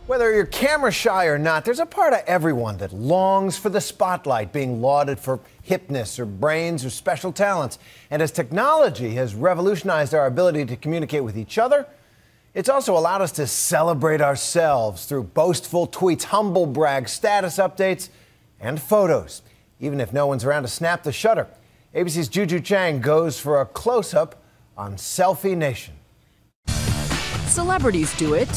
Whether you're camera shy or not, there's a part of everyone that longs for the spotlight, being lauded for hipness or brains or special talents. And as technology has revolutionized our ability to communicate with each other, it's also allowed us to celebrate ourselves through boastful tweets, humble brags, status updates, and photos, even if no one's around to snap the shutter. ABC's Juju Chang goes for a close-up on Selfie Nation. Celebrities do it.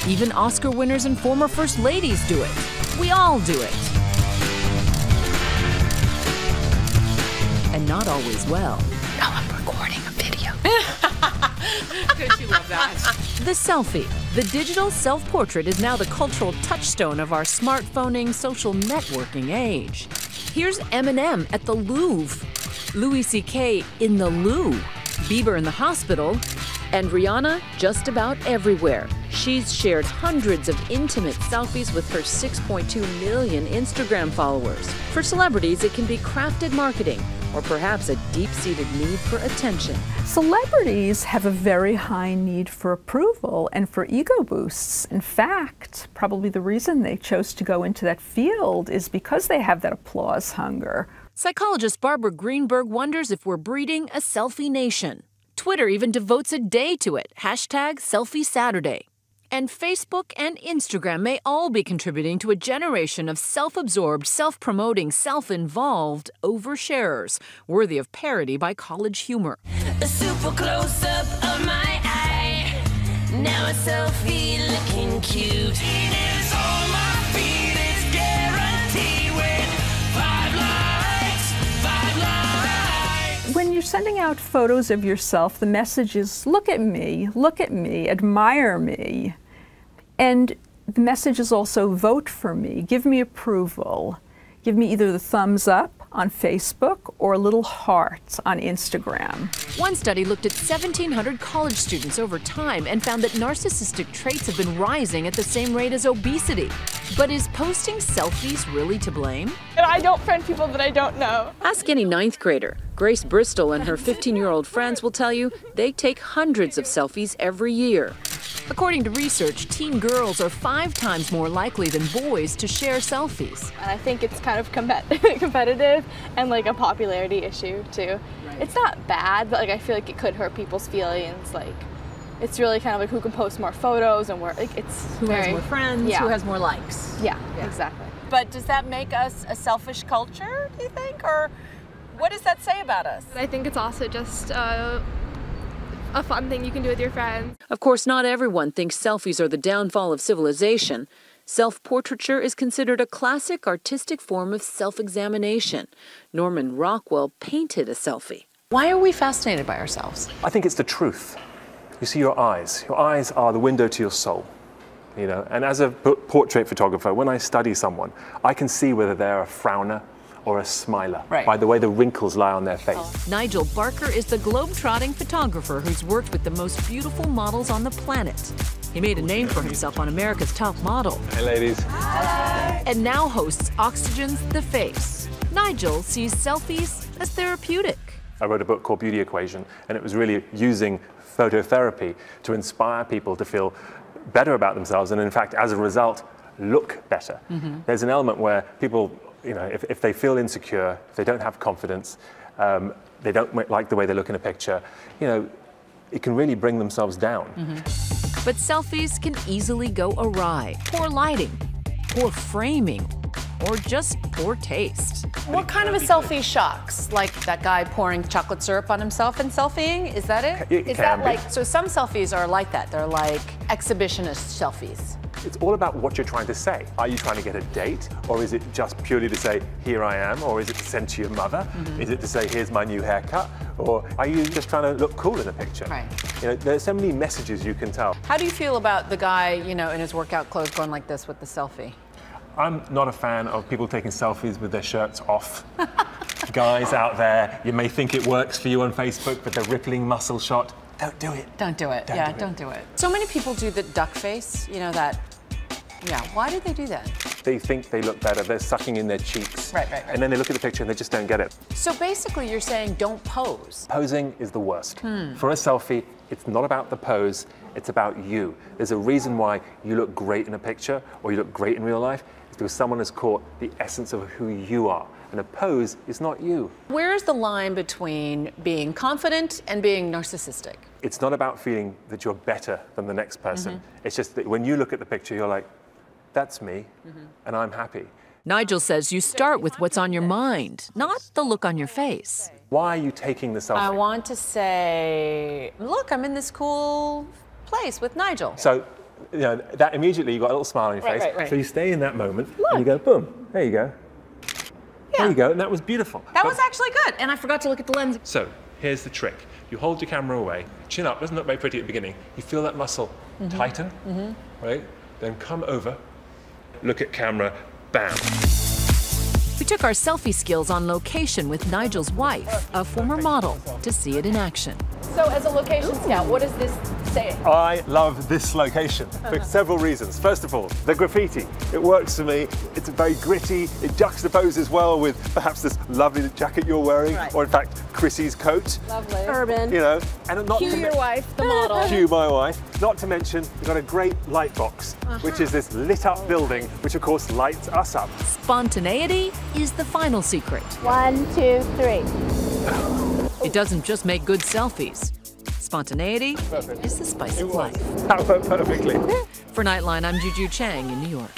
Even Oscar winners and former first ladies do it. We all do it. And not always well. Now I'm recording a video. Don't you love that? The selfie, the digital self-portrait, is now the cultural touchstone of our smartphoning, social networking age. Here's Eminem at the Louvre, Louis C.K. in the loo, Bieber in the hospital, and Rihanna just about everywhere. She's shared hundreds of intimate selfies with her 6.2 million Instagram followers. For celebrities, it can be crafted marketing or perhaps a deep-seated need for attention. Celebrities have a very high need for approval and for ego boosts. In fact, probably the reason they chose to go into that field is because they have that applause hunger. Psychologist Barbara Greenberg wonders if we're breeding a selfie nation. Twitter even devotes a day to it, #SelfieSaturday. And Facebook and Instagram may all be contributing to a generation of self-absorbed, self-promoting, self-involved oversharers, worthy of parody by College Humor. A super close-up of my eye. Now a selfie looking cute. It is on my feet, it's guaranteed with 5 likes, 5 likes. When you're sending out photos of yourself, the message is, look at me, admire me. And the message is also, vote for me, give me approval. Give me either the thumbs up on Facebook or a little heart on Instagram. One study looked at 1,700 college students over time and found that narcissistic traits have been rising at the same rate as obesity. But is posting selfies really to blame? And I don't friend people that I don't know. Ask any 9th grader. Grace Bristol and her 15-year-old friends will tell you they take hundreds of selfies every year. According to research, teen girls are 5 times more likely than boys to share selfies. And I think it's kind of competitive and like a popularity issue too. Right. It's not bad, but like I feel like it could hurt people's feelings. Like it's really kind of like who can post more photos and where like it's who has more friends, yeah. Who has more likes. Yeah, exactly. But does that make us a selfish culture, do you think? Or what does that say about us? I think it's also just a fun thing you can do with your friends. Of course, not everyone thinks selfies are the downfall of civilization. Self-portraiture is considered a classic artistic form of self-examination. Norman Rockwell painted a selfie. Why are we fascinated by ourselves? I think it's the truth. You see your eyes. Your eyes are the window to your soul. You know, and as a portrait photographer, when I study someone, I can see whether they're a frowner or a smiler, by the way the wrinkles lie on their face. Nigel Barker is the globe-trotting photographer who's worked with the most beautiful models on the planet. He made a name for himself on America's Top Model. Hey, ladies. Hi. And now hosts Oxygen's The Face. Nigel sees selfies as therapeutic. I wrote a book called Beauty Equation, and it was really using phototherapy to inspire people to feel better about themselves, and in fact, as a result, look better. There's an element where people, you know, if they feel insecure, if they don't have confidence, they don't like the way they look in a picture, you know, it can really bring themselves down. But selfies can easily go awry. Poor lighting, poor framing, or just poor taste. What kind of a selfie shocks? Like that guy pouring chocolate syrup on himself and selfieing? Is that it? It Is can that be. like, so some selfies are like that. They're like exhibitionist selfies. It's all about what you're trying to say. Are you trying to get a date? Or is it just purely to say, here I am? Or is it to send to your mother? Is it to say, here's my new haircut? Or are you just trying to look cool in a picture? Right. You know, there's so many messages you can tell. How do you feel about the guy, you know, in his workout clothes going like this with the selfie? I'm not a fan of people taking selfies with their shirts off. Guys out there, you may think it works for you on Facebook, but the rippling muscle shot, don't do it. Don't do it. Don't do it. So many people do the duck face, you know, that, yeah, why do they do that? they think they look better, they're sucking in their cheeks. Right. And then they look at the picture and they just don't get it. So basically you're saying don't pose. Posing is the worst. For a selfie, it's not about the pose, it's about you. There's a reason why you look great in a picture or you look great in real life. It's because someone has caught the essence of who you are. And a pose is not you. Where's the line between being confident and being narcissistic? It's not about feeling that you're better than the next person. It's just that when you look at the picture, you're like, that's me, and I'm happy. Nigel says you start with what's on your mind, not the look on your face. Why are you taking the selfie? I want to say, look, I'm in this cool place with Nigel. So, you know, that immediately you got a little smile on your face. Right. So you stay in that moment, and you go, boom, there you go. There you go, and that was beautiful. That was actually good, and I forgot to look at the lens. So, here's the trick. You hold your camera away, chin up, doesn't look very pretty at the beginning. You feel that muscle tighten, right? Then come over, look at camera, bam. We took our selfie skills on location with Nigel's wife, a former model, to see it in action. So as a location scout, what does this say? I love this location for several reasons. First of all, the graffiti. It works for me. It's very gritty. It juxtaposes well with perhaps this lovely jacket you're wearing, or in fact, Chrissy's coat. Lovely. Urban. You know, and not Cue your wife, the model. Cue my wife. Not to mention, we've got a great light box, which is this lit up building, which of course lights us up. Spontaneity is the final secret. 1, 2, 3. It doesn't just make good selfies. Spontaneity is the spice of life. That worked perfectly. For Nightline, I'm Juju Chang in New York.